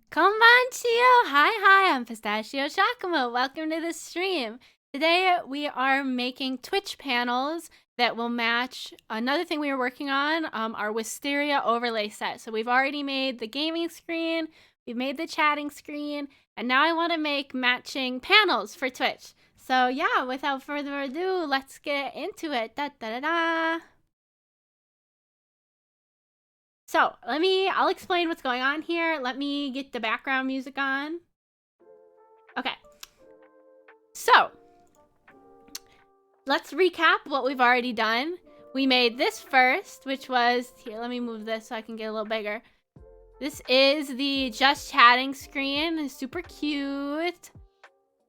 Konbanchio! Hi, I'm Pistachio Shakamo. Welcome to the stream. Today we are making Twitch panels that will match another thing we were working on, our Wisteria overlay set. So we've already made the gaming screen, we've made the chatting screen, and now I want to make matching panels for Twitch. So yeah, without further ado, let's get into it. So I'll explain what's going on here. Let me get the background music on. Okay. So let's recap what we've already done. We made this first, which was, here, let me move this so I can get a little bigger. This is the just chatting screen. It's super cute.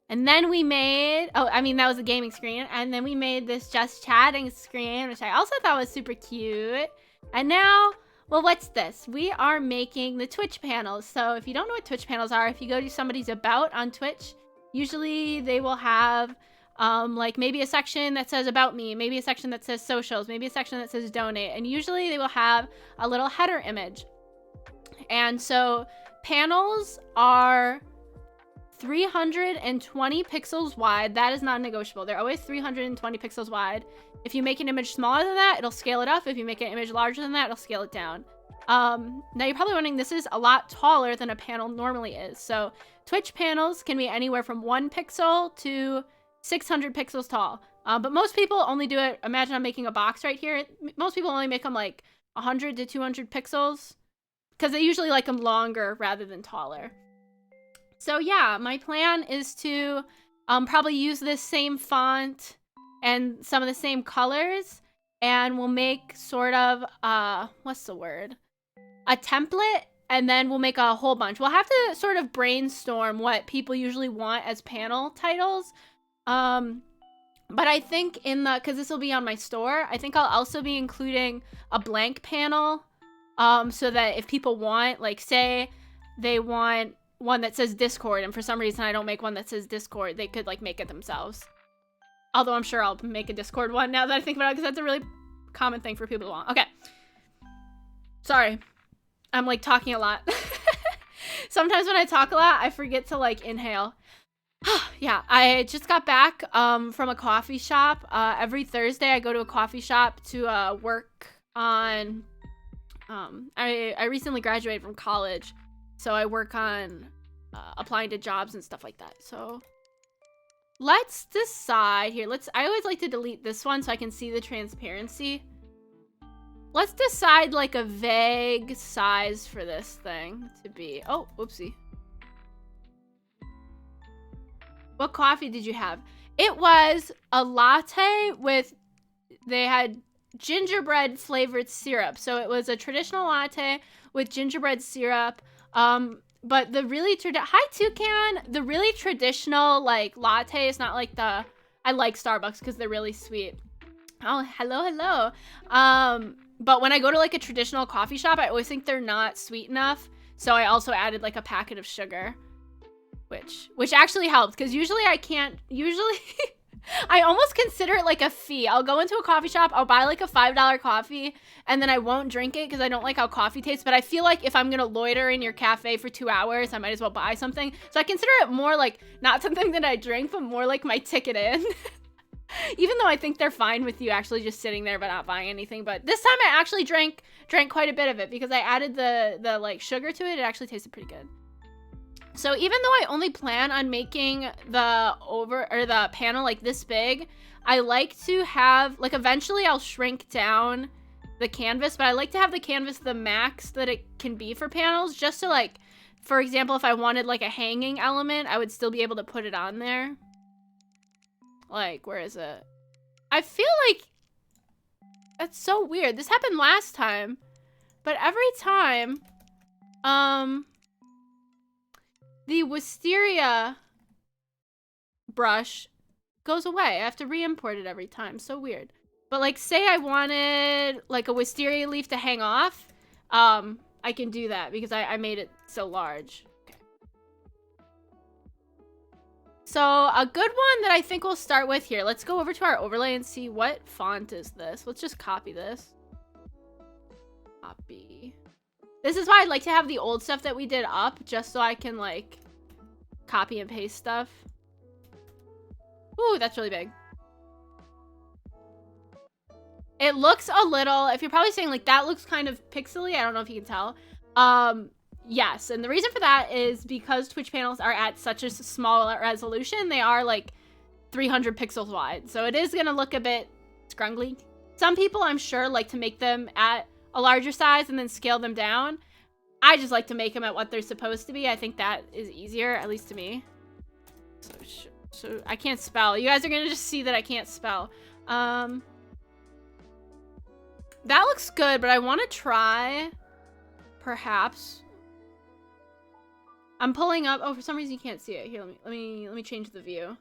And then we made, that was the gaming screen. And then we made this just chatting screen, which I also thought was super cute. And now, well, what's this? We are making the Twitch panels. So if you don't know what Twitch panels are, if you go to somebody's about on Twitch, usually they will have like maybe a section that says about me, maybe a section that says socials, maybe a section that says donate. And usually they will have a little header image. And so panels are 320 pixels wide. That is not negotiable. They're always 320 pixels wide. If you make an image smaller than that, it'll scale it up. If you make an image larger than that, it'll scale it down. Now you're probably wondering, this is a lot taller than a panel normally is. So Twitch panels can be anywhere from 1 pixel to 600 pixels tall. But most people only do it, imagine I'm making a box right here. Most people only make them like 100 to 200 pixels because they usually like them longer rather than taller. So yeah, my plan is to probably use this same font and some of the same colors, and we'll make sort of, what's the word? A template, and then we'll make a whole bunch. We'll have to sort of brainstorm what people usually want as panel titles. But I think because this will be on my store, I think I'll also be including a blank panel, so that if people want, like say they want one that says Discord, and for some reason I don't make one that says Discord, they could like make it themselves. Although I'm sure I'll make a Discord one now that I think about it, because that's a really common thing for people to want. Okay. Sorry. I'm like talking a lot. Sometimes when I talk a lot, I forget to like inhale. Yeah, I just got back from a coffee shop. Every Thursday I go to a coffee shop to work on I recently graduated from college, so I work on applying to jobs and stuff like that. So let's decide here. I always like to delete this one so I can see the transparency. Let's decide like a vague size for this thing to be. Oh, whoopsie. What coffee did you have? It was a latte with, they had gingerbread flavored syrup. So it was a traditional latte with gingerbread syrup. But the really hi Toucan, the really traditional like latte is not like I like Starbucks because they're really sweet. Oh, hello. But when I go to like a traditional coffee shop, I always think they're not sweet enough. So I also added like a packet of sugar, which actually helps, because usually I almost consider it like a fee. I'll go into a coffee shop, I'll buy like a $5 coffee, and then I won't drink it because I don't like how coffee tastes. But I feel like if I'm gonna loiter in your cafe for 2 hours, I might as well buy something. So I consider it more like not something that I drink, but more like my ticket in. Even though I think they're fine with you actually just sitting there but not buying anything. But this time I actually drank quite a bit of it because I added the like sugar to it. It actually tasted pretty good. So even though I only plan on making the panel like this big, I like to have, like, eventually I'll shrink down the canvas, but I like to have the canvas the max that it can be for panels, just to, like, for example, if I wanted like a hanging element, I would still be able to put it on there. Like, where is it? I feel like that's so weird. This happened last time, but every time, the wisteria brush goes away. I have to re-import it every time. So weird. But like, say I wanted like a wisteria leaf to hang off, I can do that because I made it so large. Okay. So a good one that I think we'll start with here. Let's go over to our overlay and see what font is this. Let's just copy this. Copy. This is why I'd like to have the old stuff that we did up, just so I can, like, copy and paste stuff. Ooh, that's really big. It looks a little, if you're probably saying, like, that looks kind of pixely, I don't know if you can tell. Yes, and the reason for that is because Twitch panels are at such a small resolution, they are, like, 300 pixels wide. So it is gonna look a bit scrungly. Some people, I'm sure, like to make them at a larger size and then scale them down. I just like to make them at what they're supposed to be. I think that is easier, at least to me. So I can't spell. You guys are gonna just see that I can't spell. That looks good, but I want to try, perhaps. I'm pulling up. Oh, for some reason you can't see it. Here, let me change the view.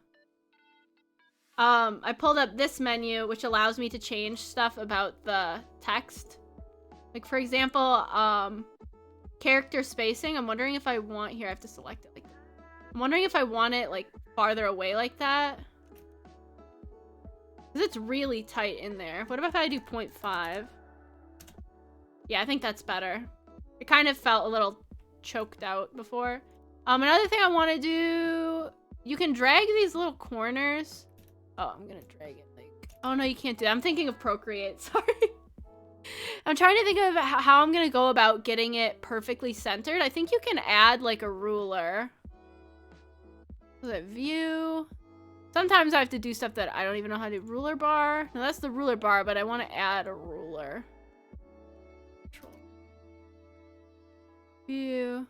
I pulled up this menu, which allows me to change stuff about the text. Like, for example, character spacing. I'm wondering if I want, here, I have to select it like that. I'm wondering if I want it, like, farther away like that. Because it's really tight in there. What if I do 0.5? Yeah, I think that's better. It kind of felt a little choked out before. Another thing I want to do, you can drag these little corners. Oh, I'm gonna drag it like, oh no, you can't do that. I'm thinking of Procreate, sorry. I'm trying to think of how I'm gonna go about getting it perfectly centered. I think you can add like a ruler. That view. Sometimes I have to do stuff that I don't even know how to do. Ruler bar. No, that's the ruler bar, but I want to add a ruler. Control. View.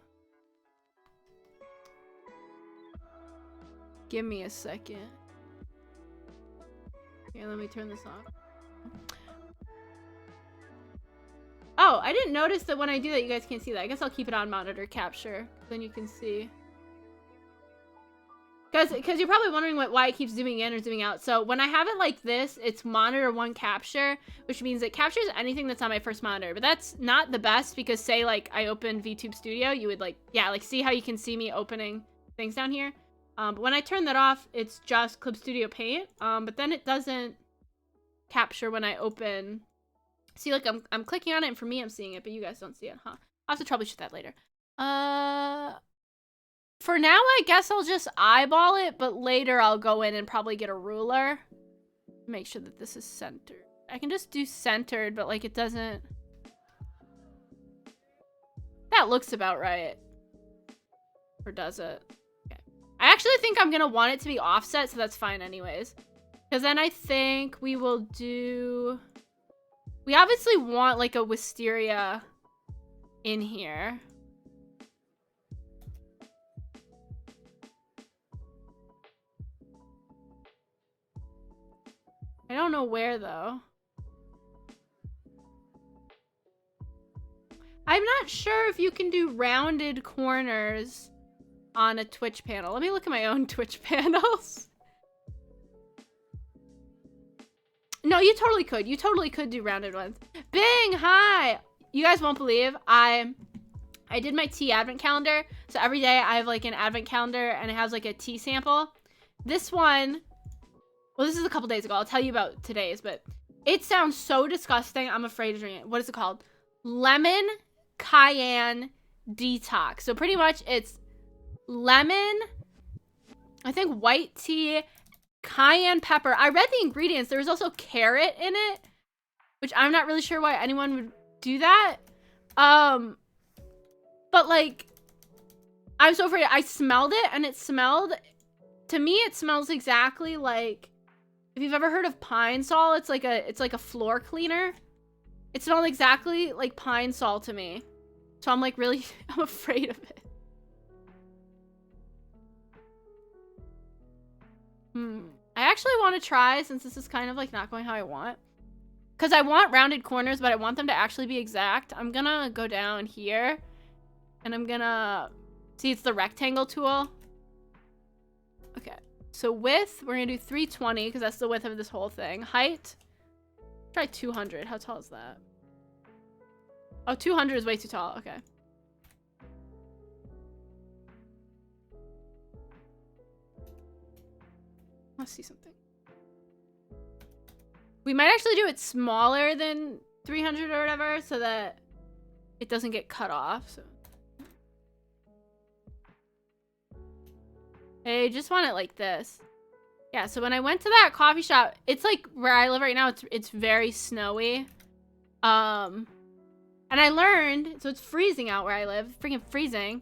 Give me a second. Here, let me turn this off. Oh, I didn't notice that when I do that, you guys can't see that. I guess I'll keep it on monitor capture. Then you can see. Because you're probably wondering why it keeps zooming in or zooming out. So when I have it like this, it's monitor one capture, which means it captures anything that's on my first monitor. But that's not the best because say like I open VTube Studio, you would like, yeah, like see how you can see me opening things down here. But when I turn that off, it's just Clip Studio Paint. But then it doesn't capture when I open. See, like I'm clicking on it, and for me, I'm seeing it, but you guys don't see it, huh? I'll have to troubleshoot that later. For now, I guess I'll just eyeball it, but later I'll go in and probably get a ruler. Make sure that this is centered. I can just do centered, but like it doesn't. That looks about right. Or does it? Okay. I actually think I'm gonna want it to be offset, so that's fine anyways. Because then I think we will do... We obviously want like a wisteria in here. I don't know where though. I'm not sure if you can do rounded corners on a Twitch panel. Let me look at my own Twitch panels. No, you totally could. You totally could do rounded ones. Bing, hi! You guys won't believe I did my tea advent calendar. So every day I have like an advent calendar and it has like a tea sample. This one, well, this is a couple days ago. I'll tell you about today's, but it sounds so disgusting. I'm afraid to drink it. What is it called? Lemon cayenne detox. So pretty much it's lemon, I think white tea, cayenne pepper. I read the ingredients. There was also carrot in it, which I'm not really sure why anyone would do that. But like, I'm so afraid. I smelled it and it smelled, to me, it smells exactly like, if you've ever heard of Pine Sol, it's like a floor cleaner. It smelled exactly like Pine Sol to me. So I'm like really, I'm afraid of it. I actually want to try, since this is kind of like not going how I want. Because I want rounded corners, but I want them to actually be exact. I'm gonna go down here. And I'm gonna... See, it's the rectangle tool. Okay. So width, we're gonna do 320, because that's the width of this whole thing. Height, try 200. How tall is that? Oh, 200 is way too tall. Okay. Let's see something. We might actually do it smaller than 300 or whatever, so that it doesn't get cut off. So I just want it like this. Yeah, so when I went to that coffee shop, it's like where I live right now, it's very snowy. And I learned, so it's freezing out where I live, freaking freezing.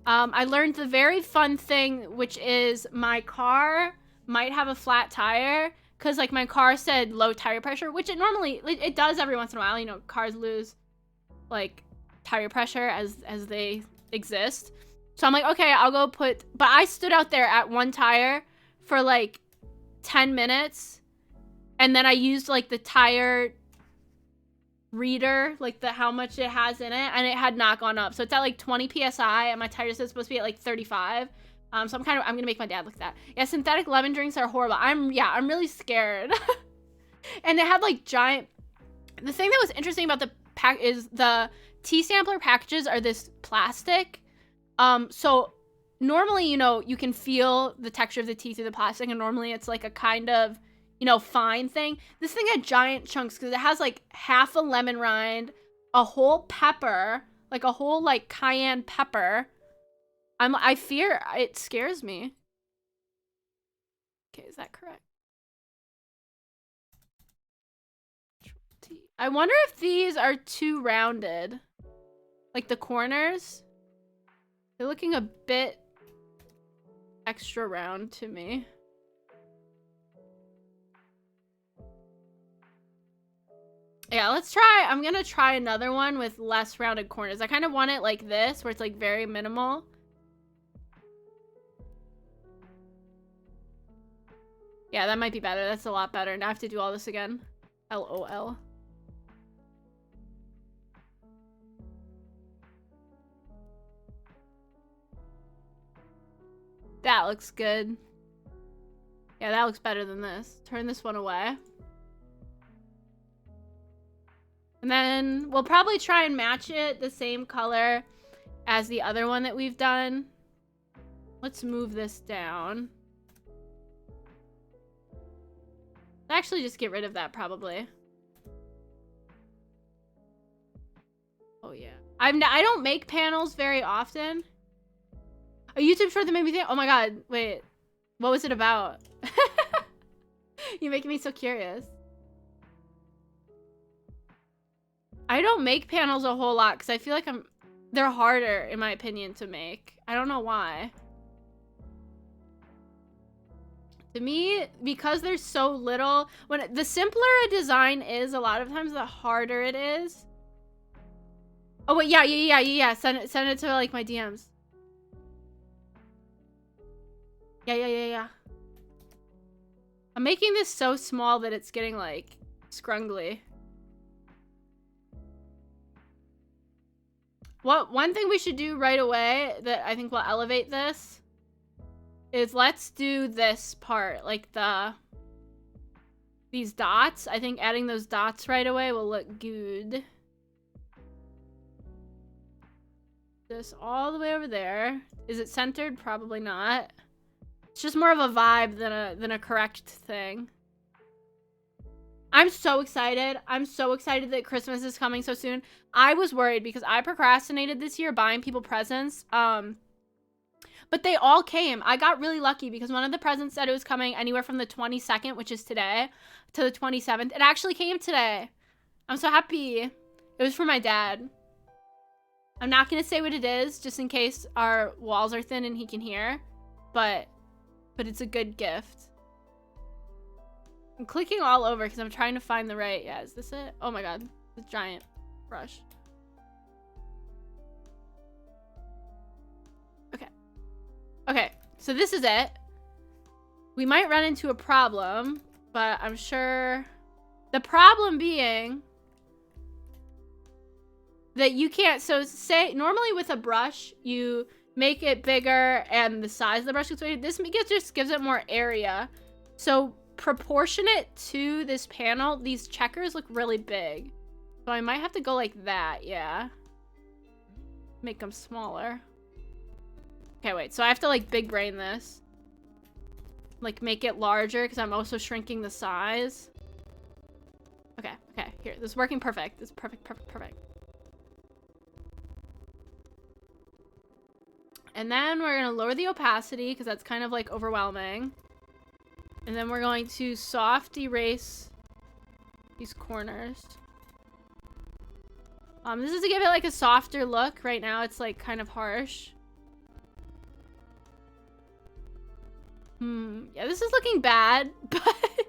I learned the very fun thing, which is my car might have a flat tire, because like my car said low tire pressure, which it normally, it does every once in a while. You know, cars lose like tire pressure as they exist. So I'm like, okay, I'll go put, but I stood out there at one tire for like 10 minutes, and then I used like the tire reader, like the how much it has in it, and it had not gone up. So it's at like 20 psi, and my tire is supposed to be at like 35. So I'm gonna make my dad look at that. Yeah, synthetic lemon drinks are horrible. I'm really scared. And they had like giant, the thing that was interesting about the pack is the tea sampler packages are this plastic. So normally, you know, you can feel the texture of the tea through the plastic, and normally it's like a kind of, you know, fine thing. This thing had giant chunks because it has like half a lemon rind, a whole pepper, like a whole like cayenne pepper. I fear, it scares me. Okay, is that correct? I wonder if these are too rounded. Like the corners. They're looking a bit extra round to me. Yeah, let's try. I'm gonna try another one with less rounded corners. I kind of want it like this, where it's like very minimal. Yeah, that might be better. That's a lot better. Now I have to do all this again. LOL. That looks good. Yeah, that looks better than this. Turn this one away. And then we'll probably try and match it the same color as the other one that we've done. Let's move this down. Actually, just get rid of that, probably. Oh, yeah. I don't make panels very often. A YouTube short that made me think, oh my god, wait. What was it about? You're making me so curious. I don't make panels a whole lot because I feel like they're harder, in my opinion, to make. I don't know why. To me, because there's so little, the simpler a design is, a lot of times the harder it is. Oh wait, yeah. Send it to like my DMs. Yeah. I'm making this so small that it's getting like scrungly. One thing we should do right away that I think will elevate this is let's do this part, like these dots. I think adding those dots right away will look good. This all the way over there. Is it centered? Probably not. It's just more of a vibe than a correct thing. I'm so excited. I'm so excited that Christmas is coming so soon. I was worried because I procrastinated this year buying people presents. But they all came. I got really lucky because one of the presents said it was coming anywhere from the 22nd, which is today, to the 27th. It actually came today. I'm so happy. It was for my dad. I'm not going to say what it is, just in case our walls are thin and he can hear. But it's a good gift. I'm clicking all over because I'm trying to find the right... Yeah, is this it? Oh my god. The giant brush. Okay, so this is it. We might run into a problem, but I'm sure... The problem being that you can't... So say, normally with a brush, you make it bigger and the size of the brush gets weighted. This just gives it more area. So proportionate to this panel, these checkers look really big. So I might have to go like that, yeah. Make them smaller. Okay, wait, so I have to like big brain this. Like make it larger because I'm also shrinking the size. Okay, here, this is working perfect. This is perfect. And then we're going to lower the opacity because that's kind of like overwhelming. And then we're going to soft erase these corners. This is to give it like a softer look. Right now it's like kind of harsh. Yeah, this is looking bad, but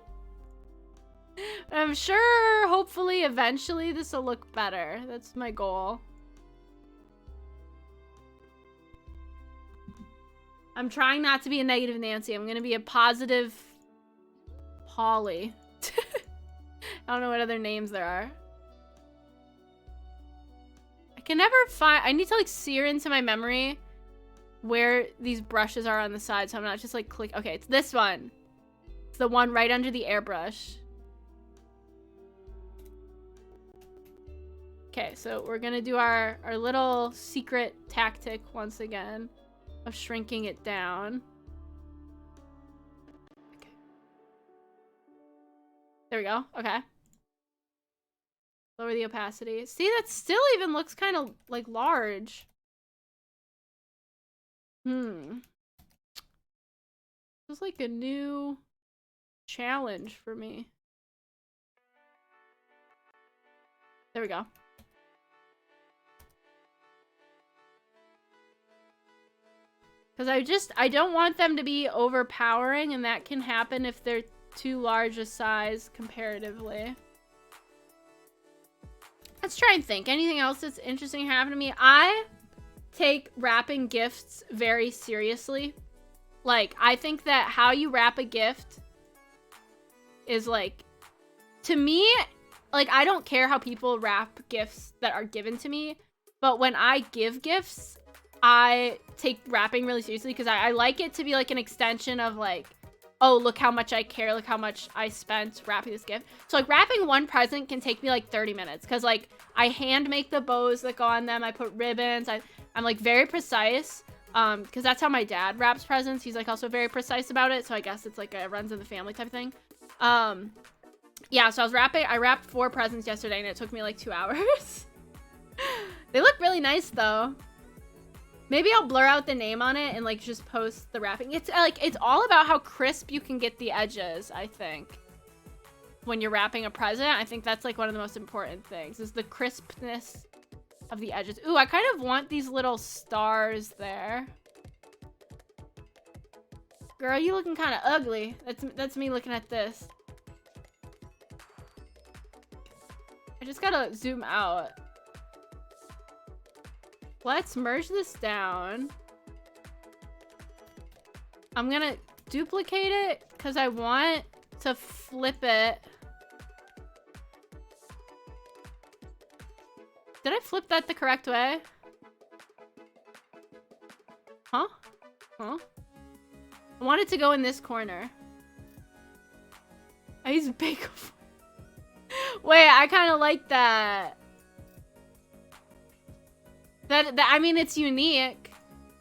I'm sure hopefully eventually this will look better. That's my goal. I'm trying not to be a negative Nancy. I'm gonna be a positive Polly. I don't know what other names there are. I can never find... I need to like sear into my memory where these brushes are on the side, so I'm not just like click... Okay, it's this one. It's the one right under the airbrush. Okay, so we're gonna do our little secret tactic once again of shrinking it down. Okay. There we go. Okay. Lower the opacity. See, that still even looks kind of like large. This is like a new challenge for me. There we go. Because I don't want them to be overpowering, and that can happen if they're too large a size comparatively. Let's try and think. Anything else that's interesting happened to me? I take wrapping gifts very seriously. Like, I think that how you wrap a gift is like, to me, like, I don't care how people wrap gifts that are given to me, but when I give gifts, I take wrapping really seriously because I like it to be like an extension of like, oh, look how much I care, look how much I spent wrapping this gift. So like wrapping one present can take me like 30 minutes because like I hand make the bows that go on them, I put ribbons, I'm like very precise because that's how my dad wraps presents. He's like also very precise about it, so I guess it's like a runs in the family type of thing. Yeah, so I wrapped 4 presents yesterday and it took me like 2 hours. They look really nice though. Maybe I'll blur out the name on it and like just post the wrapping. It's like, it's all about how crisp you can get the edges, I think. When you're wrapping a present, I think that's like one of the most important things is the crispness of the edges. Ooh, I kind of want these little stars there. Girl, you looking kind of ugly. That's me looking at this. I just gotta zoom out. Let's merge this down. I'm gonna duplicate it because I want to flip it. Did I flip that the correct way? Huh? Huh? I want it to go in this corner. I use bacon. Wait, I kind of like that. That I mean, it's unique.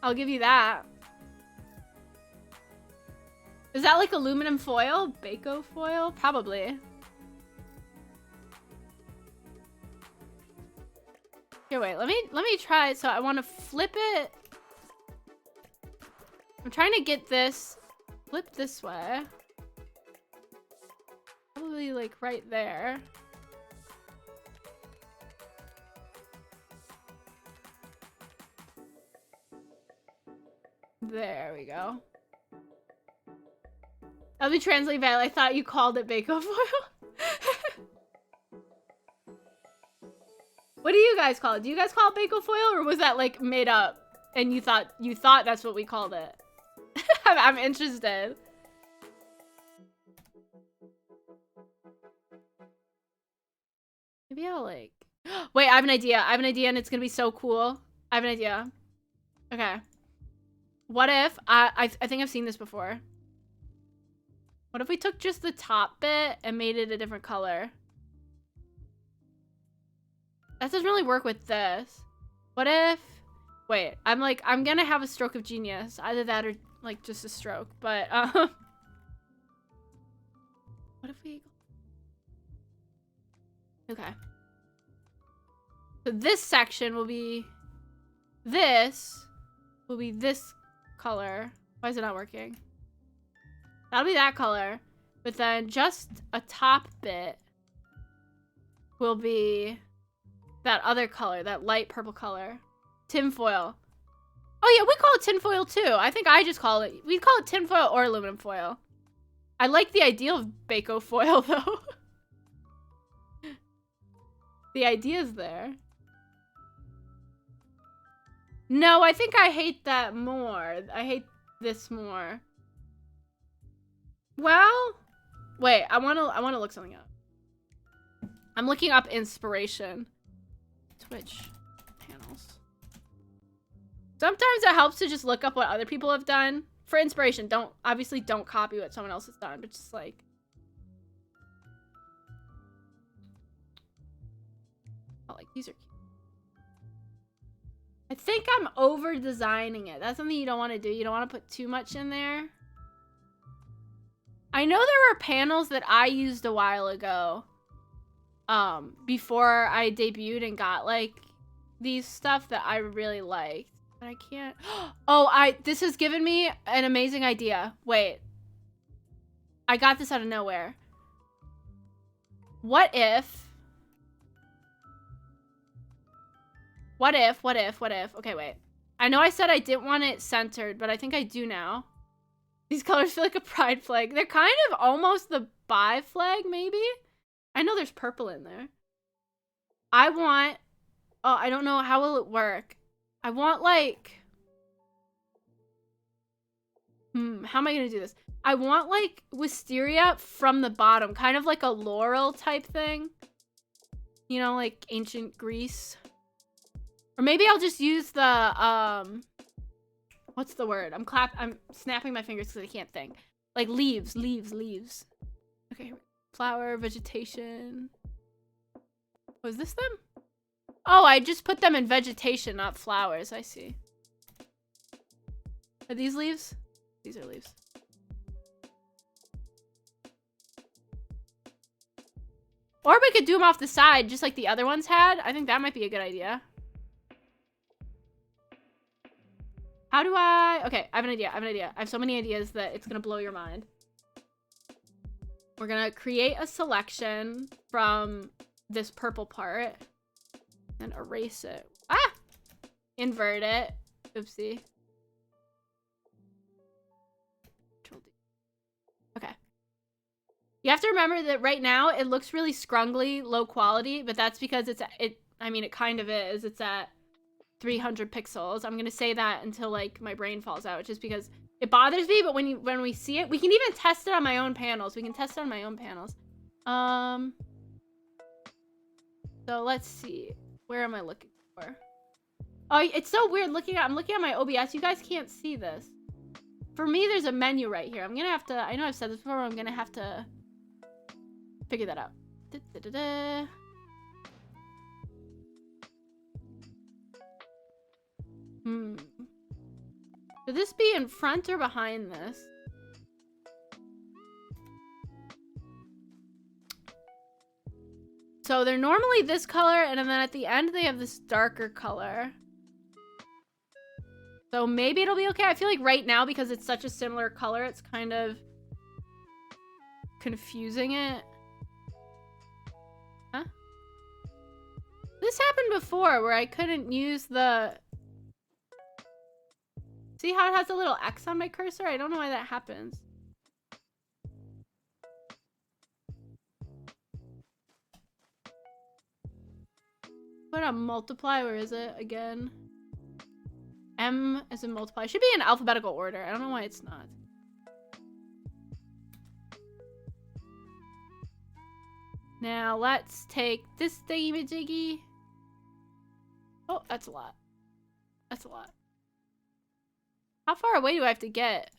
I'll give you that. Is that like aluminum foil? Bako foil? Probably. Here, wait. Let me try. So I want to flip it. I'm trying to get this flip this way. Probably like right there. There we go. I'll be translating back. I thought you called it bacon foil. What do you guys call it? Do you guys call it bacon foil, or was that like made up and you thought that's what we called it? I'm interested. Maybe I'll like... Wait, I have an idea. I have an idea and it's gonna be so cool. I have an idea. Okay. What if... I think I've seen this before. What if we took just the top bit and made it a different color? That doesn't really work with this. What if... Wait, I'm gonna have a stroke of genius. Either that or like just a stroke. But, what if we... Okay. So this section will be this. will be this color. Why is it not working? That'll be that color. But then just a top bit will be that other color, that light purple color. Tinfoil. Oh yeah, we call it tinfoil too. I think I just call it, we call it tinfoil or aluminum foil. I like the idea of Bako foil though. The idea's there. No, I think I hate that more. I hate this more. Well, wait, I wanna look something up. I'm looking up inspiration. Twitch panels. Sometimes it helps to just look up what other people have done for inspiration. Obviously don't copy what someone else has done, but just like. Oh, like these are cute. I think I'm over designing it. That's something you don't want to do. You don't want to put too much in there. I know there were panels that I used a while ago. Before I debuted and got like these stuff that I really liked. But I can't. Oh, this has given me an amazing idea. Wait. I got this out of nowhere. What if? Okay, wait. I know I said I didn't want it centered, but I think I do now. These colors feel like a pride flag. They're kind of almost the bi flag, maybe? I know there's purple in there. I want... Oh, I don't know. How will it work? I want, like... how am I going to do this? I want, like, wisteria from the bottom. Kind of like a laurel type thing. You know, like ancient Greece. Or maybe I'll just use the, what's the word? I'm snapping my fingers because I can't think. Like leaves. Okay, flower, vegetation. Was this them? Oh, I just put them in vegetation, not flowers. I see. Are these leaves? These are leaves. Or we could do them off the side, just like the other ones had. I think that might be a good idea. How do I... Okay, I have an idea. I have so many ideas that it's going to blow your mind. We're going to create a selection from this purple part. And erase it. Ah! Invert it. Oopsie. Okay. You have to remember that right now it looks really scrungly, low quality, but that's because I mean, it kind of is. It's at 300 pixels. I'm gonna say that until like my brain falls out, just because it bothers me. But when we see it, we can even test it on my own panels. So let's see. Where am I looking for? Oh, it's so weird I'm looking at my OBS. You guys can't see this. For me, there's a menu right here. I'm gonna have to. I know I've said this before. I'm gonna have to figure that out. Should this be in front or behind this? So they're normally this color, and then at the end they have this darker color. So maybe it'll be okay. I feel like right now, because it's such a similar color, it's kind of confusing it. Huh? This happened before where I couldn't use the... See how it has a little X on my cursor? I don't know why that happens. What a multiply, where is it again? M as in multiply. It should be in alphabetical order. I don't know why it's not. Now let's take this thingy-majiggy. Oh, that's a lot. That's a lot. How far away do I have to get?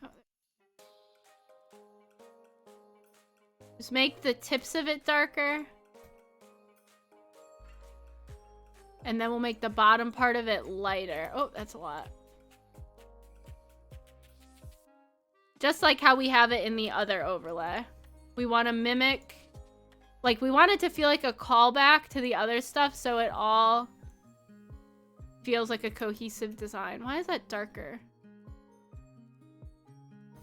Oh. Just make the tips of it darker. And then we'll make the bottom part of it lighter. Oh, that's a lot. Just like how we have it in the other overlay. We want to mimic... Like, we want it to feel like a callback to the other stuff, so it all feels like a cohesive design. Why is that darker?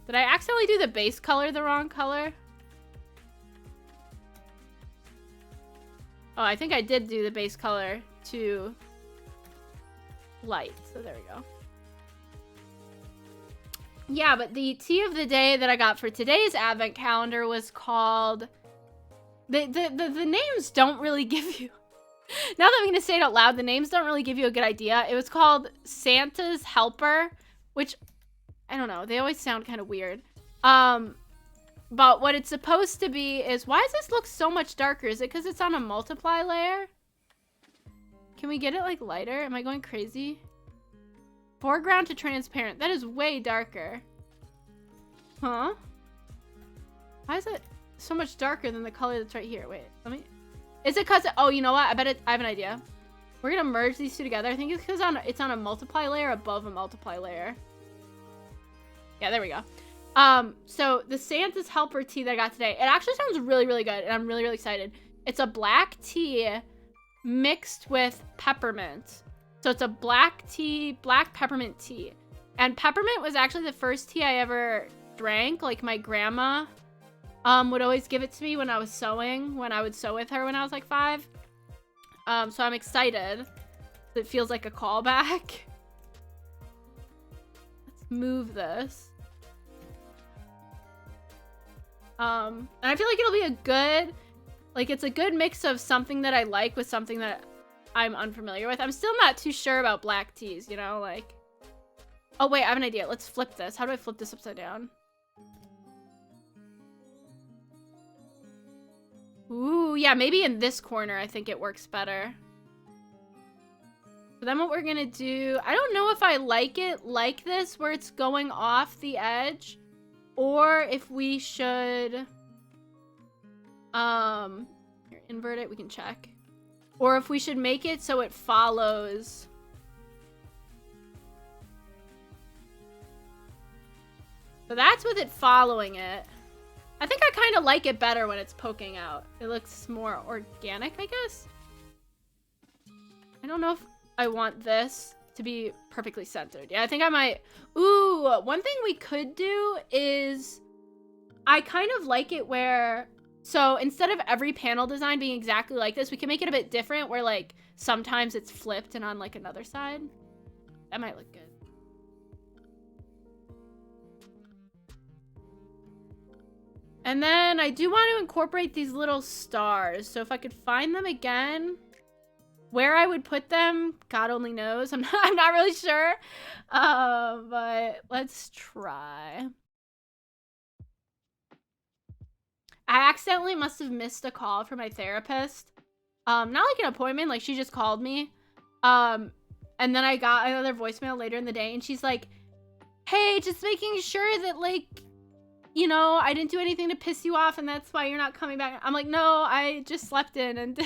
Did I accidentally do the base color the wrong color? Oh, I think I did do the base color to light. So there we go. Yeah, but the tea of the day that I got for today's advent calendar was called... The names don't really give you... Now that I'm going to say it out loud, the names don't really give you a good idea. It was called Santa's Helper, which... I don't know. They always sound kind of weird. But what it's supposed to be is... Why does this look so much darker? Is it because it's on a multiply layer? Can we get it, like, lighter? Am I going crazy? Foreground to transparent. That is way darker. Huh? Why is it so much darker than the color that's right here? Wait, let me... Is it because... Oh, you know what? I bet I have an idea. We're going to merge these two together. I think it's because it's on a multiply layer above a multiply layer. Yeah, there we go. So the Santa's Helper tea that I got today, it actually sounds really, really good, and I'm really, really excited. It's a black tea mixed with peppermint. So it's a black peppermint tea. And peppermint was actually the first tea I ever drank. Like, my grandma would always give it to me when I was sewing, when I would sew with her when I was like 5. So I'm excited. It feels like a callback. Let's move this. And I feel like it'll be a good, like, it's a good mix of something that I like with something that I'm unfamiliar with. I'm still not too sure about black teas, you know, like... Oh, wait, I have an idea. Let's flip this. How do I flip this upside down? Ooh, yeah, maybe in this corner I think it works better. So then what we're gonna do... I don't know if I like it like this, where it's going off the edge, or if we should... Here, invert it, we can check. Or if we should make it so it follows... So that's with it following it. I think I kind of like it better when it's poking out. It looks more organic, I guess. I don't know if I want this to be perfectly centered. Yeah, I think I might... Ooh, one thing we could do is... I kind of like it where... So instead of every panel design being exactly like this, we can make it a bit different where, like, sometimes it's flipped and on, like, another side. That might look good. And then I do want to incorporate these little stars. So if I could find them again, where I would put them, God only knows. I'm not really sure. But let's try. I accidentally must have missed a call from my therapist. Not like an appointment, like she just called me. And then I got another voicemail later in the day, and she's like, hey, just making sure that, like, you know, I didn't do anything to piss you off and that's why you're not coming back. I'm like, no, I just slept in and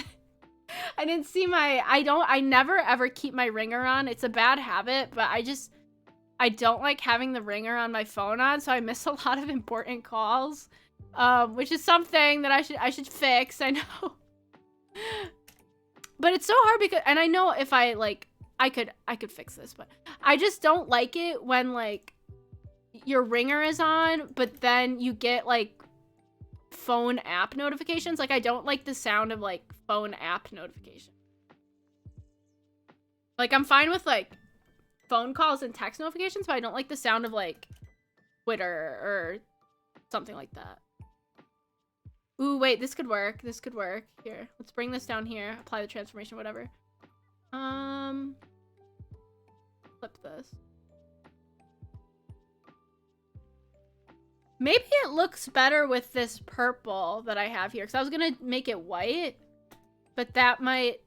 I didn't see my, I never ever keep my ringer on. It's a bad habit, but I don't like having the ringer on my phone on, so I miss a lot of important calls, which is something that I should fix, I know. But it's so hard because, and I know if I, like, I could fix this, but I just don't like it when, like, your ringer is on, but then you get, like, phone app notifications. Like, I don't like the sound of, like, phone app notification. Like, I'm fine with, like, phone calls and text notifications, but I don't like the sound of, like, Twitter or something like that. Ooh, wait, this could work. This could work. Here, let's bring this down here. Apply the transformation, whatever. Flip this. Maybe it looks better with this purple that I have here, because I was going to make it white, but that might...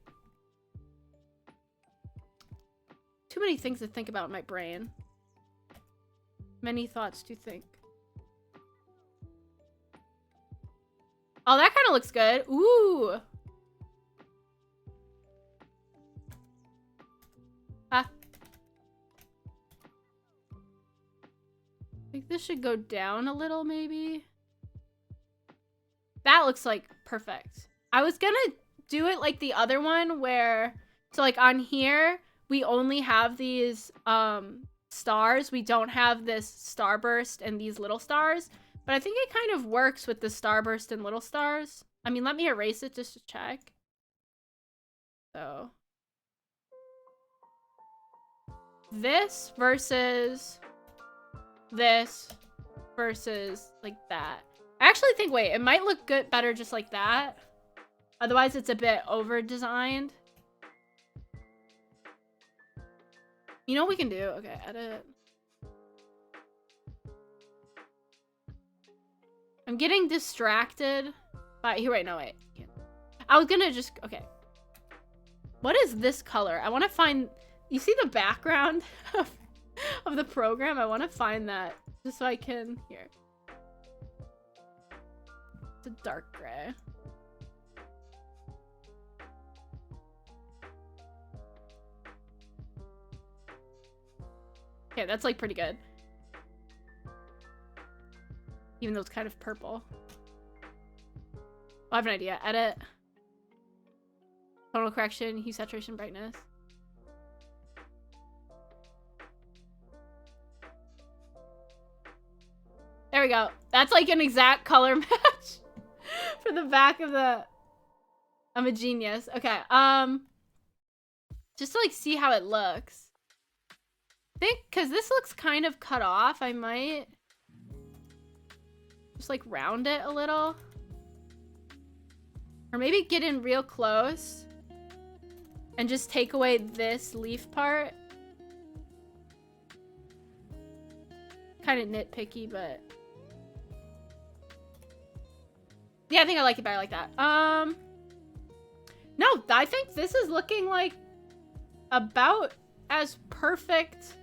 Too many things to think about in my brain. Many thoughts to think. Oh, that kind of looks good. Ooh. Ah. I think this should go down a little, maybe. That looks like perfect. I was gonna do it like the other one where, so like on here, we only have these stars. We don't have this starburst and these little stars. But I think it kind of works with the starburst and little stars. I mean, let me erase it just to check. So this versus this versus like that. I actually think, wait, it might look good better just like that. Otherwise, it's a bit over-designed. You know what we can do? Okay, edit. I'm getting distracted by... Here, wait, no, wait. I was gonna just... Okay. What is this color? I want to find... You see the background of the program? I want to find that just so I can... Here. It's a dark gray. Okay, that's like pretty good. Even though it's kind of purple. I have an idea. Edit. Tonal correction, hue, saturation, brightness. There we go. That's like an exact color match for the back of the... I'm a genius. Okay, just to like see how it looks. I think, because this looks kind of cut off, I might just like round it a little. Or maybe get in real close and just take away this leaf part. Kind of nitpicky, but yeah, I think I like it better like that. No, I think this is looking like about as perfect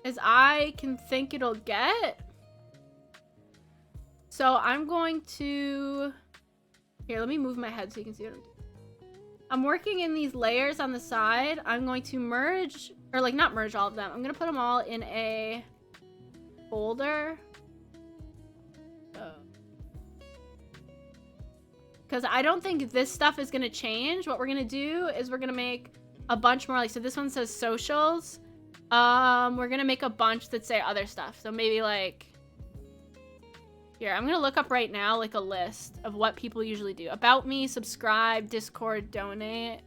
as I can think it'll get. So I'm going to... Here, let me move my head so you can see what I'm doing. I'm working in these layers on the side. I'm going to merge, or like not merge all of them. I'm going to put them all in a folder. Because I don't think this stuff is going to change. What we're going to do is we're going to make a bunch more. Like, so this one says socials. We're going to make a bunch that say other stuff. So maybe like... Here, I'm going to look up right now, like, a list of what people usually do. About me, subscribe, Discord, donate.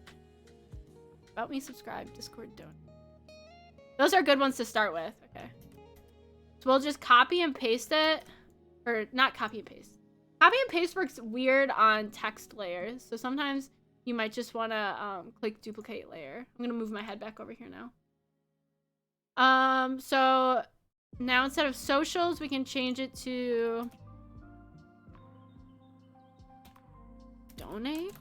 About me, subscribe, Discord, donate. Those are good ones to start with. Okay. So we'll just copy and paste it. Or not copy and paste. Copy and paste works weird on text layers. So sometimes you might just want to click duplicate layer. I'm going to move my head back over here now. So... Now, instead of socials, we can change it to donate.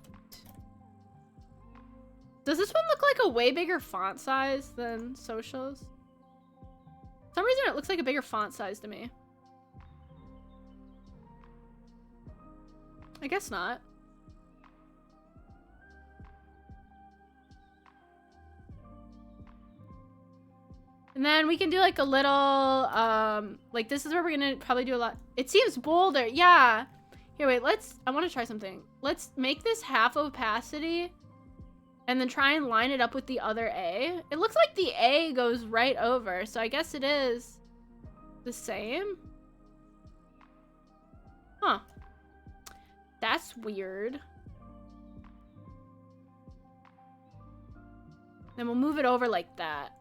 Does this one look like a way bigger font size than socials? For some reason, it looks like a bigger font size to me. I guess not. And then we can do like a little, like this is where we're gonna probably do a lot. It seems bolder, yeah. Here, wait, I wanna try something. Let's make this half opacity and then try and line it up with the other A. It looks like the A goes right over, so I guess it is the same. Huh. That's weird. Then we'll move it over like that.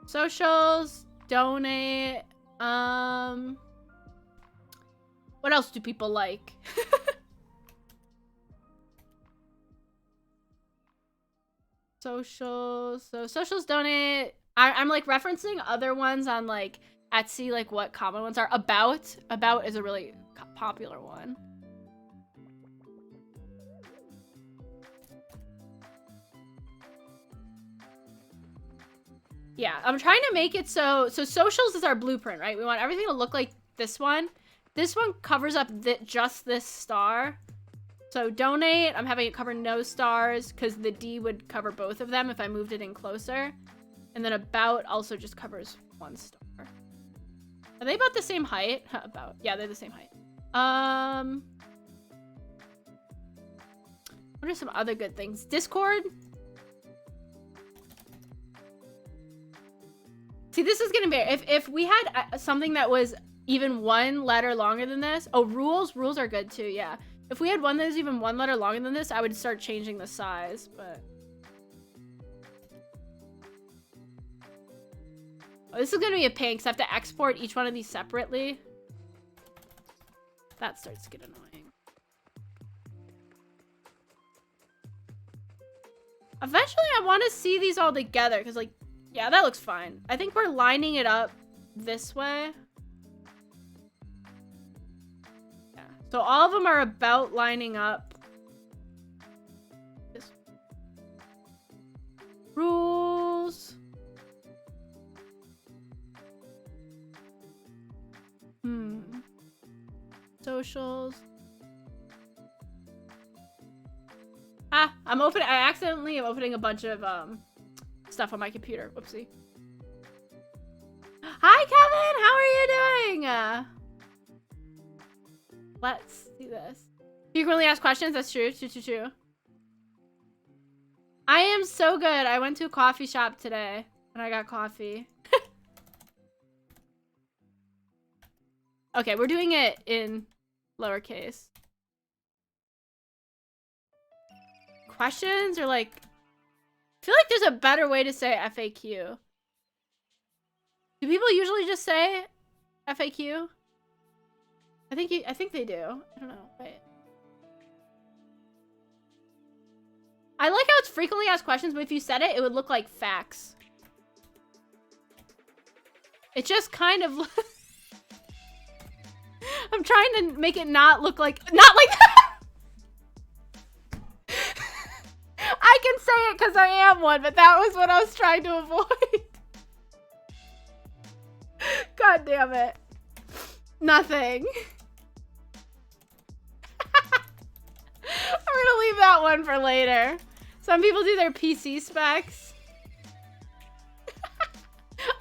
Socials, donate, what else do people like? Socials, so socials, donate. I'm like referencing other ones on like Etsy, like what common ones are. About is a really popular one. Yeah, I'm trying to make it so socials is our blueprint, right? We want everything to look like this one. This one covers up just this star. So donate, I'm having it cover no stars because the D would cover both of them if I moved it in closer. And then about also just covers one star. Are they about the same height? About, yeah, they're the same height. What are some other good things? Discord? See, this is gonna be, if we had something that was even one letter longer than this. Oh, rules? Rules are good too, yeah. If we had one that was even one letter longer than this, I would start changing the size, but. Oh, this is gonna be a pain because I have to export each one of these separately. That starts to get annoying. Eventually, I want to see these all together because, like, yeah, that looks fine. I think we're lining it up this way. Yeah. So all of them are about lining up. This. Rules. Socials. Ah, I accidentally am opening a bunch of stuff on my computer. Whoopsie. Hi, Kevin. How are you doing? Let's do this. Frequently asked questions. That's true. True. I am so good. I went to a coffee shop today and I got coffee. Okay, we're doing it in lowercase. Questions or like, I feel like there's a better way to say FAQ. Do people usually just say FAQ? I think they do. I don't know. Wait. I like how it's frequently asked questions, but if you said it, it would look like facts. It just kind of. I'm trying to make it not look like that. I can say it because I am one, but that was what I was trying to avoid. God damn it. Nothing. I'm gonna leave that one for later. Some people do their PC specs.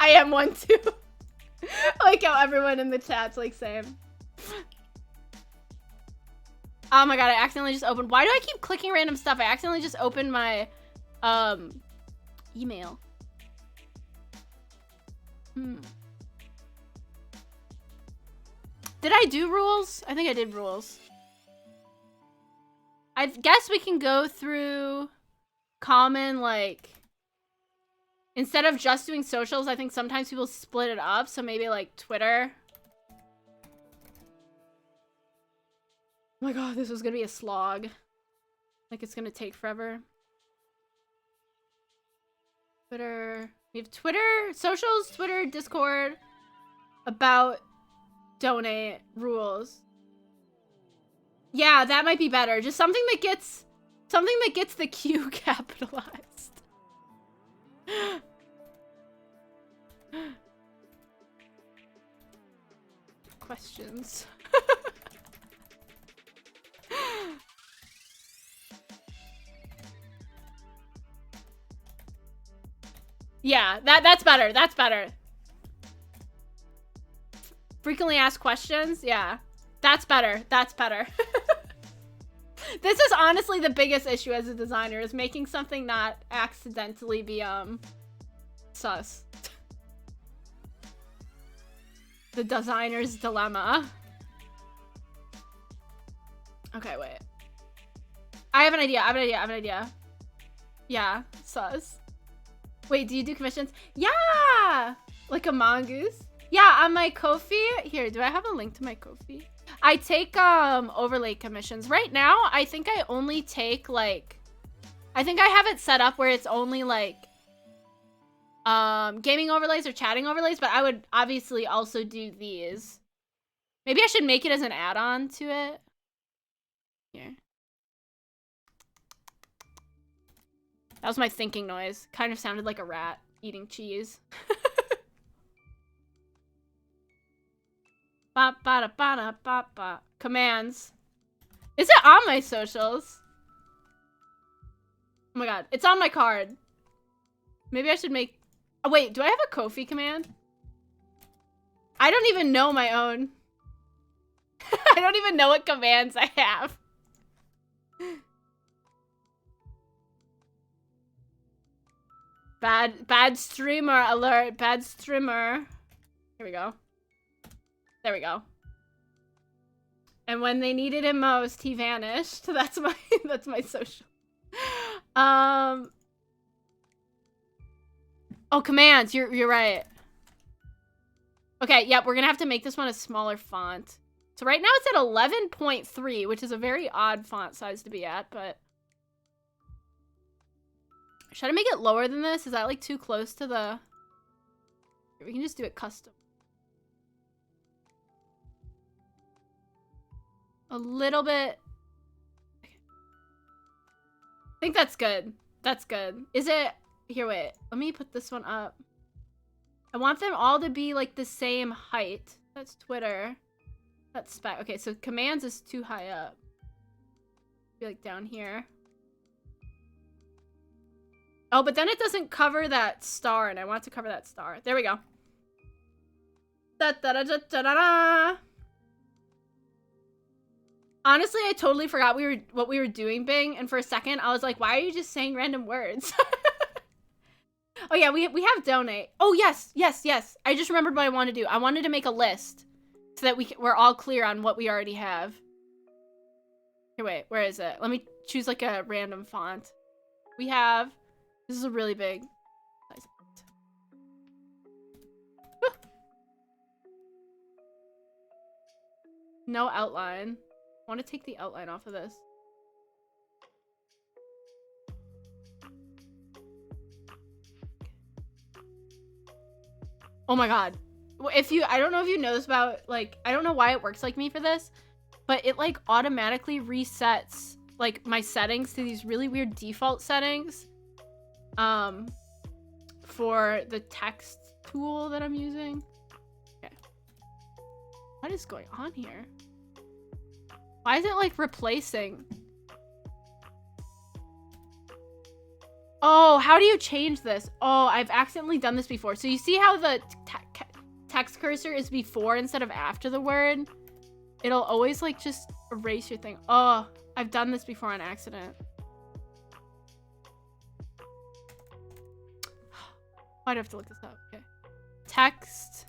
I am one too. I like how everyone in the chat's like same. Oh my god, I accidentally just opened. Why do I keep clicking random stuff? I accidentally just opened my email. Did I do rules? I think I did rules. I guess we can go through common, like, instead of just doing socials, I think sometimes people split it up. So maybe like Twitter. Oh my god, this was gonna be a slog. Like it's gonna take forever. Twitter. We have Twitter, socials, Twitter, Discord, about, donate, rules. Yeah, that might be better. Just something that gets the Q capitalized. Questions. Yeah, that's better. That's better. Frequently asked questions. Yeah, that's better. That's better. This is honestly the biggest issue as a designer, is making something not accidentally be sus. The designer's dilemma. Okay, wait. I have an idea. Yeah, sus. Wait, do you do commissions? Yeah! Like a mongoose? Yeah, on my Ko-fi. Here, do I have a link to my Ko-fi? I take overlay commissions. Right now, I think I only take like, I think I have it set up where it's only like gaming overlays or chatting overlays, but I would obviously also do these. Maybe I should make it as an add-on to it. Here. That was my thinking noise. Kind of sounded like a rat eating cheese. Ba ba da ba da ba ba. Commands. Is it on my socials? Oh my god, it's on my card. Maybe I should make. Oh wait, do I have a Ko-fi command? I don't even know my own. I don't even know what commands I have. Bad streamer alert. Bad streamer. Here we go. There we go. And when they needed him most, he vanished. That's my social. Oh, commands. You're right. Okay, yep, we're gonna have to make this one a smaller font. So right now it's at 11.3, which is a very odd font size to be at, but should I make it lower than this? Is that like too close to the... We can just do it custom. A little bit. I think that's good. That's good. Is it... Here, wait. Let me put this one up. I want them all to be like the same height. That's Twitter. That's spec. Okay, so commands is too high up. Be like down here. Oh, but then it doesn't cover that star, and I want to cover that star. There we go. Da da da da da da da. Honestly, I totally forgot what we were doing, Bing, and for a second I was like, why are you just saying random words? Oh yeah, we have donate. Oh yes, yes, yes. I just remembered what I wanted to do. I wanted to make a list so that we're all clear on what we already have. Here, wait, where is it? Let me choose like a random font. We have, this is a really big size font. No outline. I want to take the outline off of this. Oh my god. I don't know if you know this about, like, I don't know why it works like me for this, but it like automatically resets like my settings to these really weird default settings for the text tool that I'm using. Okay. What is going on here? Why is it like replacing? Oh, how do you change this? Oh, I've accidentally done this before. So you see how the text cursor is before instead of after the word? It'll always like just erase your thing. Oh, I've done this before on accident. Why'd I have to look this up? Okay. Text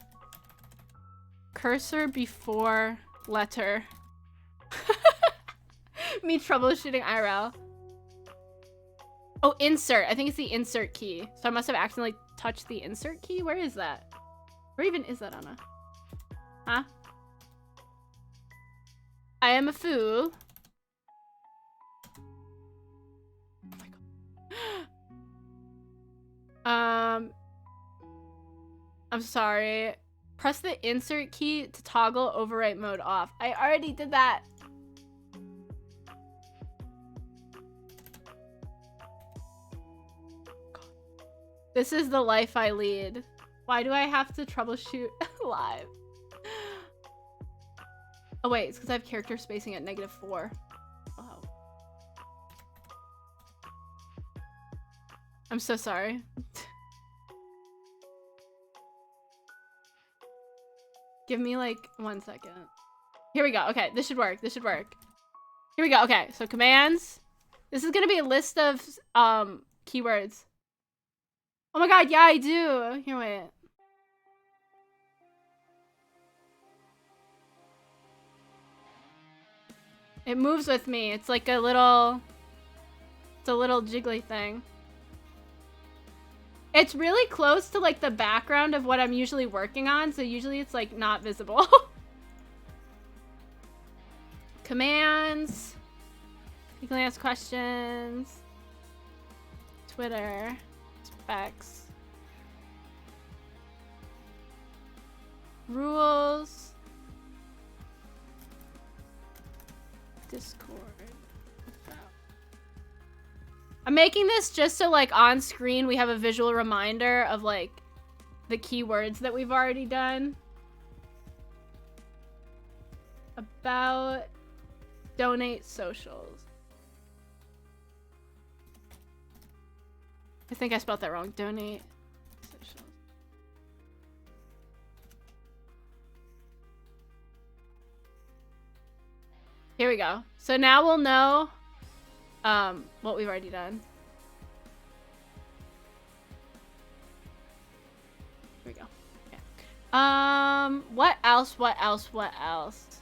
cursor before letter. Me troubleshooting IRL. Oh, insert. I think it's the insert key. So I must have accidentally touched the insert key. Where is that? Where even is that, Anna? Huh? I am a fool. Oh my god. I'm sorry. Press the insert key to toggle overwrite mode off. I already did that. This is the life I lead. Why do I have to troubleshoot live? Oh wait, it's because I have character spacing at -4. Oh. I'm so sorry. Give me like 1 second. Here we go. Okay, this should work. This should work. Here we go. Okay, so commands. This is gonna be a list of keywords. Oh my god, yeah, I do. Here, wait. It moves with me. It's like a little... It's a little jiggly thing. It's really close to like the background of what I'm usually working on, so usually it's like not visible. Commands. You can ask questions. Twitter. Specs. Rules. Discord. I'm making this just so like on screen we have a visual reminder of like the keywords that we've already done. About donate socials. I think I spelled that wrong. Donate socials. Here we go. So now we'll know what we've already done. we go. Okay. What else? What else? What else?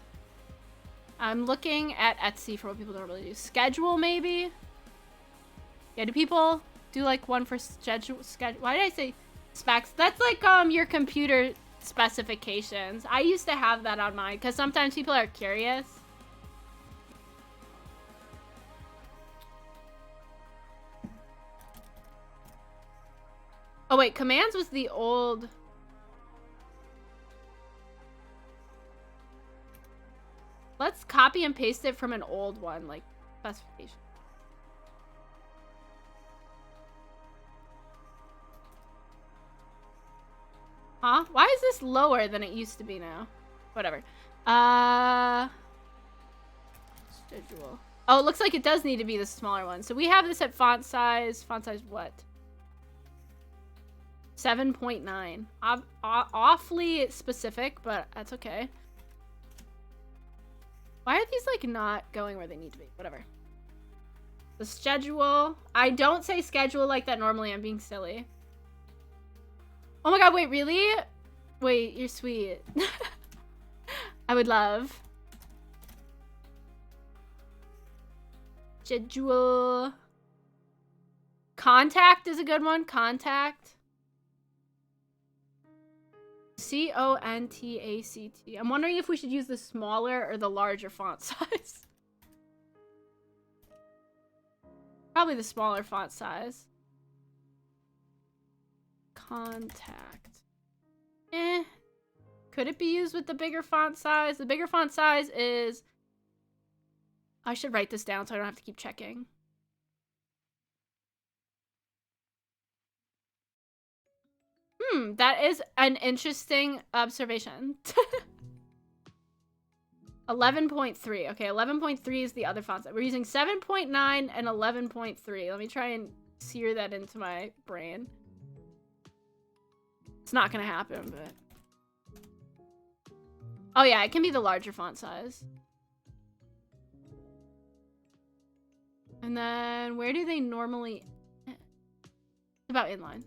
I'm looking at Etsy for what people normally do. Schedule, maybe? Yeah, do people do, like, one for schedule? Why did I say specs? That's, like, your computer specifications. I used to have that on mine, because sometimes people are curious. Oh, wait, commands was the old... Let's copy and paste it from an old one, like, specification. Huh? Why is this lower than it used to be now? Whatever. Schedule. Oh, it looks like it does need to be the smaller one. So we have this at font size. Font size what? 7.9. Awfully specific, but that's okay. Why are these, like, not going where they need to be? Whatever. The schedule. I don't say schedule like that normally. I'm being silly. Oh my god, wait, really? Wait, you're sweet. I would love. Schedule. Contact is a good one. Contact. C-O-N-T-A-C-T. I'm wondering if we should use the smaller or the larger font size. Probably the smaller font size. Contact. Could it be used with the bigger font size? The bigger font size is... I should write this down so I don't have to keep checking. That is an interesting observation. 11.3. Okay, 11.3 is the other font size. We're using 7.9 and 11.3. Let me try and sear that into my brain. It's not gonna happen, but... Oh yeah, it can be the larger font size. And then, where do they normally... It's about inline.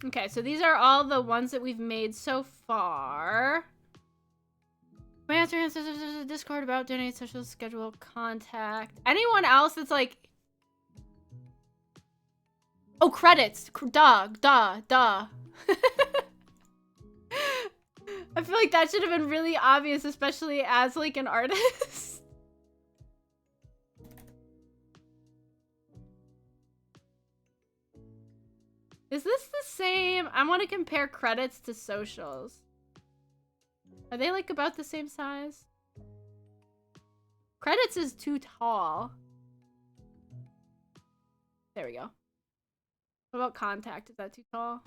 Okay, so these are all the ones that we've made so far. My answer is Discord about donate, social schedule, contact. Anyone else that's like... Oh, credits. Duh. I feel like that should have been really obvious, especially as like an artist. Is this the same? I want to compare credits to socials. Are they like about the same size? Credits is too tall. There we go. What about contact? Is that too tall?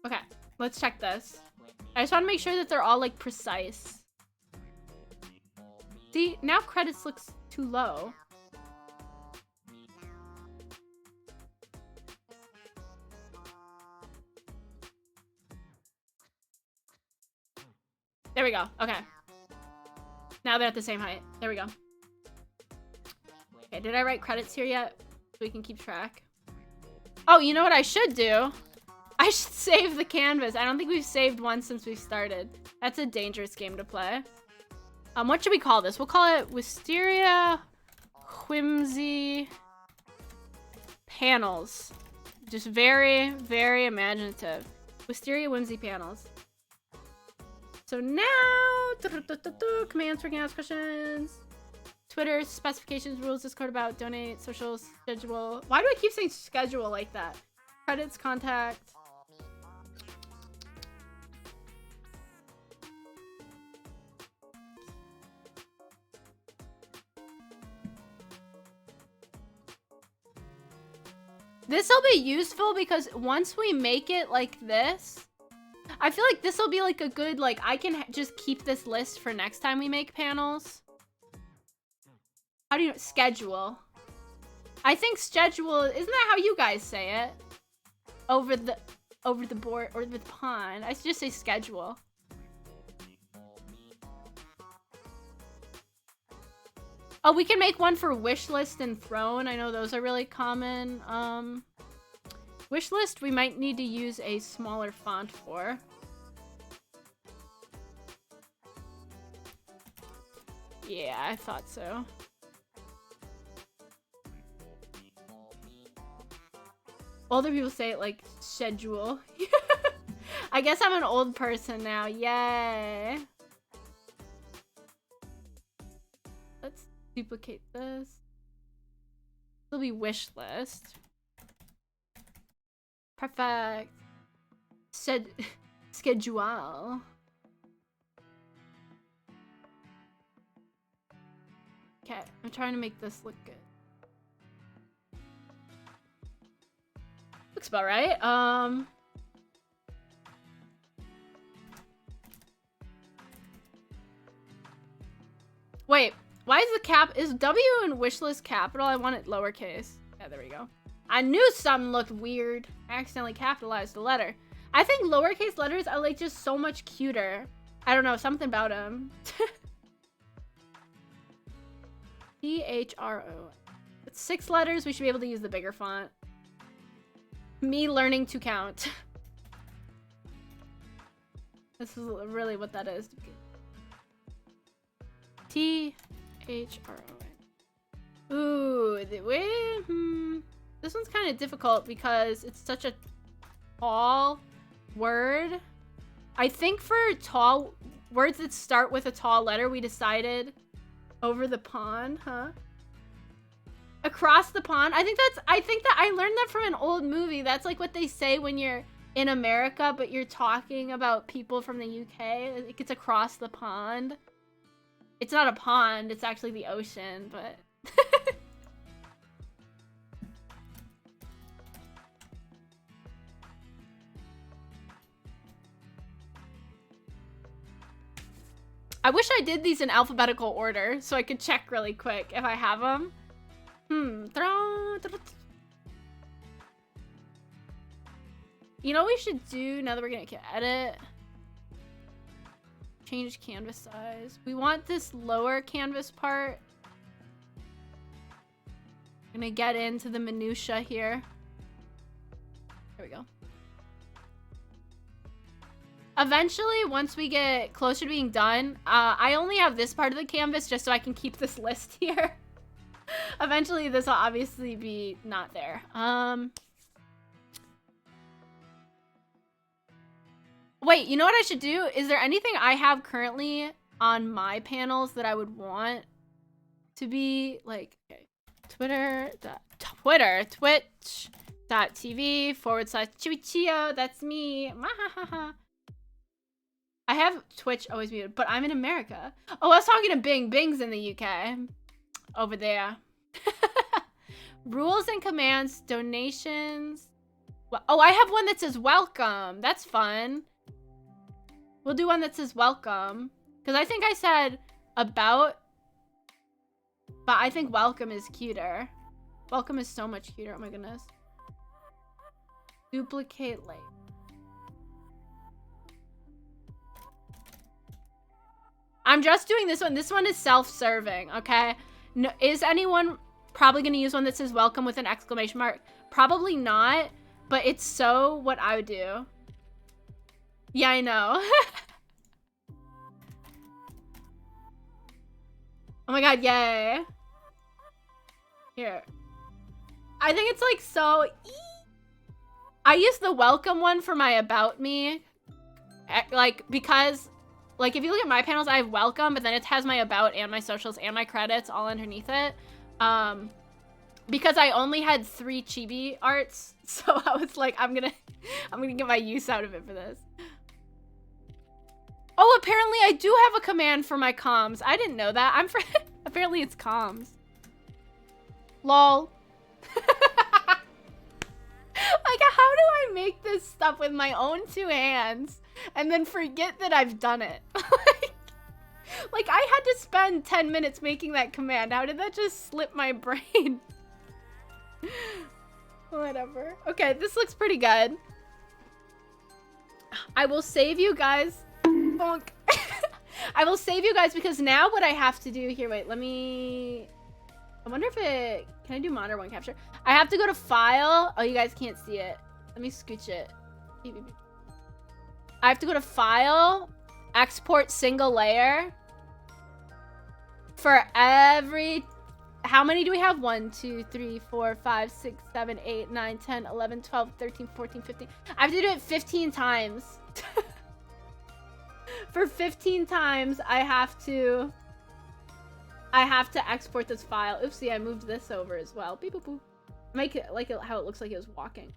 Okay, let's check this. I just want to make sure that they're all, like, precise. See, now credits looks too low. There we go. Okay. Now they're at the same height. There we go. Okay, did I write credits here yet? So we can keep track. Oh, you know what I should do? I should save the canvas. I don't think we've saved one since we started. That's a dangerous game to play. What should we call this? We'll call it Wisteria Whimsy Panels. Just very, very imaginative. Wisteria Whimsy Panels. So now, commands for ask questions. Twitter, specifications, rules, Discord about, donate, social, schedule. Why do I keep saying schedule like that? Credits, contact. This will be useful because once we make it like this, I feel like this will be like a good, like, I can just keep this list for next time we make panels. How do you schedule? I think schedule, isn't that how you guys say it? Over the board or the pond. I just say schedule. Oh, we can make one for wish list and throne. I know those are really common. Wish list we might need to use a smaller font for. Yeah, I thought so. Older people say it like schedule. I guess I'm an old person now. Yay. Let's duplicate this. It'll be wish list. Perfect. Schedule. Okay, I'm trying to make this look good. Looks about right. Wait, why is the cap, is W in wishlist capital? I want it lowercase. Yeah, there we go. I knew something looked weird. I accidentally capitalized the letter. I think lowercase letters are like just so much cuter. I don't know, something about them. C-H-R-O. It's 6 letters, we should be able to use the bigger font. Me learning to count. This is really what that is. T-H-R-O-N. Ooh, this one's kind of difficult because it's such a tall word. I think for tall words that start with a tall letter, we decided over the pond, huh? Across the pond. I think that I learned that from an old movie. That's like what they say when you're in America, but you're talking about people from the UK. It gets across the pond. It's not a pond, it's actually the ocean, but... I wish I did these in alphabetical order so I could check really quick if I have them. You know what we should do now that we're gonna edit? Change canvas size. We want this lower canvas part. I'm gonna get into the minutia here. There we go. Eventually, once we get closer to being done, I only have this part of the canvas just so I can keep this list here. Eventually, this will obviously be not there. Wait, you know what I should do? Is there anything I have currently on my panels that I would want to be like, okay, twitch.tv/chiwichio, that's me. I have Twitch always muted, but I'm in America. Oh, I was talking to Bing. Bing's in the UK. Over there. Rules and commands, donations. Oh, I have one that says welcome. That's fun. We'll do one that says welcome. Because I think I said about, but I think welcome is cuter. Welcome is so much cuter. Oh my goodness. Duplicate late. I'm just doing this one. This one is self-serving, okay? No, is anyone probably going to use one that says welcome with an exclamation mark? Probably not, but it's so what I would do. Yeah, I know. Oh my god, yay. Here. I think it's like so... I use the welcome one for my about me. Like, because... Like, if you look at my panels, I have welcome, but then it has my about and my socials and my credits all underneath it. Because I only had 3 chibi arts, so I was like, I'm gonna get my use out of it for this. Oh, apparently I do have a command for my comms. I didn't know that. Apparently it's comms. Lol. Like, how do I make this stuff with my own 2 hands? and then forget that I've done it. Like, I had to spend 10 minutes making that command. How did that just slip my brain? Whatever. Okay, this looks pretty good. I will save you guys. Bonk. I will save you guys because now what I have to do here, wait, let me, I wonder if it, can I do monitor one capture? I have to go to file. Oh, you guys can't see it. Let me scooch it. I have to go to file, export single layer. For every, how many do we have? 1, 2, 3, 4, 5, 6, 7, 8, 9, 10, 11, 12, 13, 14, 15. I have to do it 15 times. For 15 times, I have to export this file. Oopsie, I moved this over as well. Beep, boop, boop. Make it like how it looks like it was walking.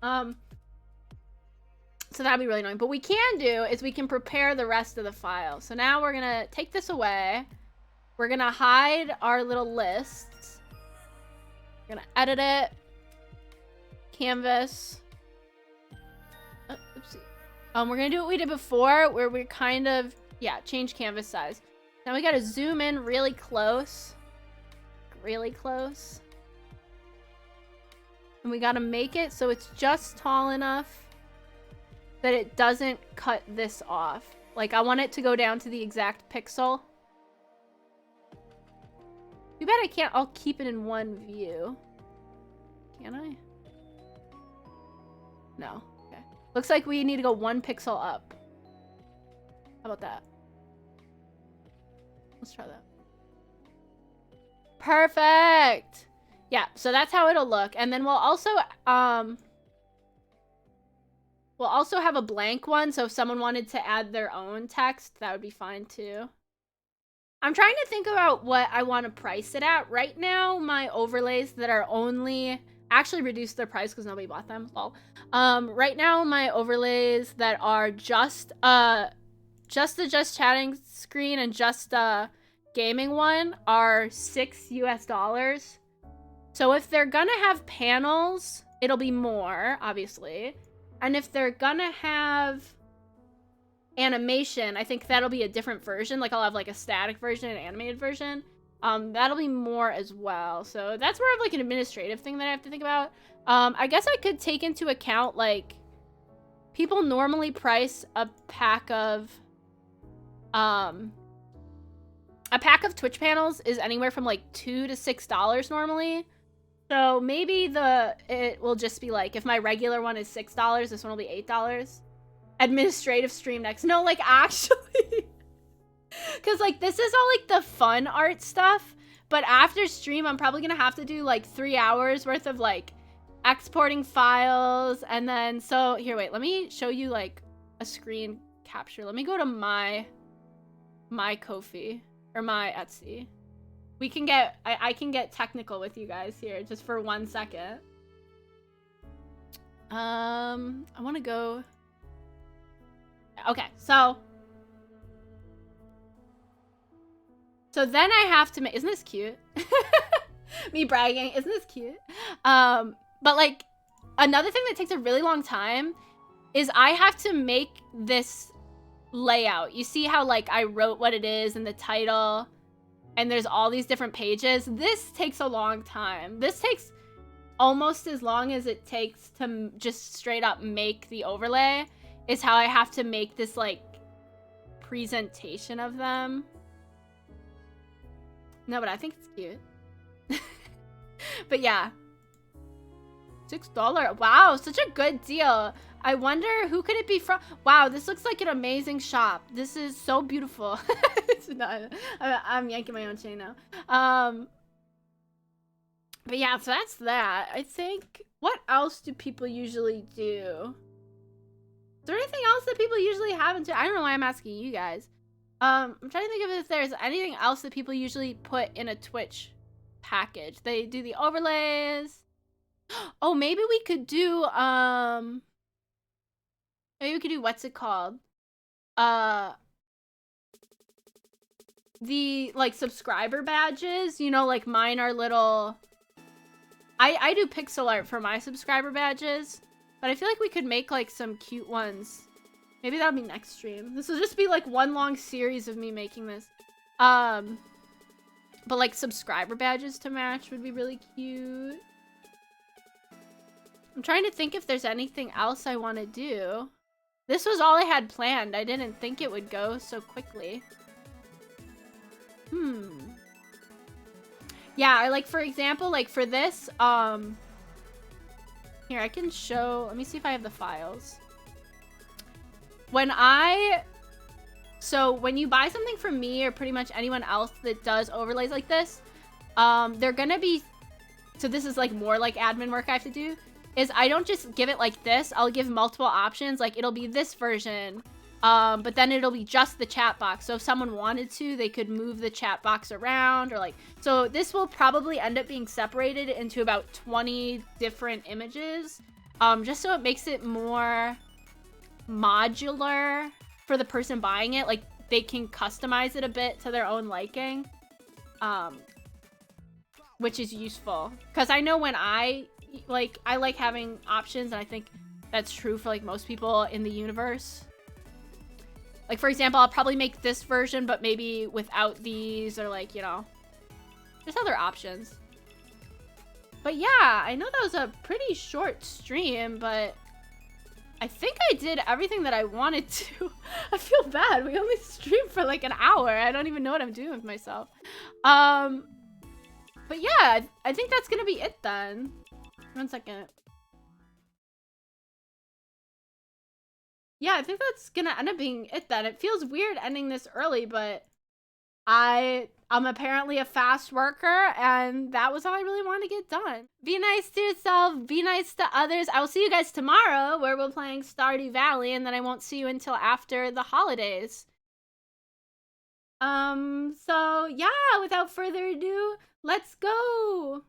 So that'd be really annoying. But what we can do is we can prepare the rest of the file. So now we're gonna take this away. We're gonna hide our little lists. We're gonna edit it. Canvas. Oopsie. We're gonna do what we did before, where we're kind of, yeah, change canvas size. Now we gotta zoom in really close. Really close. And we gotta make it so it's just tall enough that it doesn't cut this off. Like, I want it to go down to the exact pixel. Too bad I can't all keep it in one view. Can I? No. Okay. Looks like we need to go 1 pixel up. How about that? Let's try that. Perfect! Yeah, so that's how it'll look. And then we'll also have a blank one, so if someone wanted to add their own text, that would be fine too. I'm trying to think about what I want to price it at. Right now, my overlays that are only actually reduced their price because nobody bought them. Lol. Right now, my overlays that are just the just chatting screen and just gaming one are $6 US. So if they're gonna have panels, it'll be more, obviously. And if they're gonna have animation, I think that'll be a different version. Like, I'll have like a static version and an animated version. That'll be more as well. So that's more of like an administrative thing that I have to think about. I guess I could take into account, like, people normally price a pack of Twitch panels is anywhere from like $2 to $6 normally. So maybe it will just be like, if my regular one is $6, this one will be $8. Administrative stream next. No, like, actually. Because, like, this is all, like, the fun art stuff. But after stream, I'm probably going to have to do, like, 3 hours worth of, like, exporting files. And then, so, here, wait. Let me show you, like, a screen capture. Let me go to my Ko-fi. Or my Etsy. We can get, I can get technical with you guys here. Just for 1 second. I want to go... Okay, so then I have to make, isn't this cute? Me bragging, isn't this cute? But like, another thing that takes a really long time is I have to make this layout. You see how, like, I wrote what it is in the title and there's all these different pages? This takes a long time. This takes almost as long as it takes to just straight up make the overlay. Is how I have to make this, like, presentation of them. No, but I think it's cute. But yeah. $6. Wow, such a good deal. I wonder who could it be from? Wow, this looks like an amazing shop. This is so beautiful. It's not, I'm yanking my own chain now. But yeah, so that's that. I think, what else do people usually do? Is there anything else that people usually have into? I don't know why I'm asking you guys. I'm trying to think of if there's anything else that people usually put in a Twitch package. They do the overlays. Oh, maybe we could do what's it called? The, like, subscriber badges, you know, like mine are little, I do pixel art for my subscriber badges. But I feel like we could make, like, some cute ones. Maybe that'll be next stream. This will just be like one long series of me making this. But like subscriber badges to match would be really cute. I'm trying to think if there's anything else I want to do. This was all I had planned. I didn't think it would go so quickly. Yeah, or like for example, like for this, here I can show, let me see if I have the files. So when you buy something from me or pretty much anyone else that does overlays like this, they're gonna be, so this is like more like admin work I have to do, is I don't just give it like this, I'll give multiple options, like it'll be this version, but then it'll be just the chat box. So if someone wanted to, they could move the chat box around or like, so this will probably end up being separated into about 20 different images, just so it makes it more modular for the person buying it. Like they can customize it a bit to their own liking, which is useful. Because I know when I like having options, and I think that's true for like most people in the universe. Like for example, I'll probably make this version, but maybe without these, or like, you know, there's other options. But yeah, I know that was a pretty short stream, but I think I did everything that I wanted to. I feel bad. We only streamed for like an hour. I don't even know what I'm doing with myself. But yeah, I think that's gonna be it then. 1 second. Yeah, I think that's gonna end up being it then. It feels weird ending this early, but I'm apparently a fast worker, and that was all I really wanted to get done. Be nice to yourself, be nice to others. I will see you guys tomorrow, where we're playing Stardew Valley, and then I won't see you until after the holidays. So yeah, without further ado, let's go!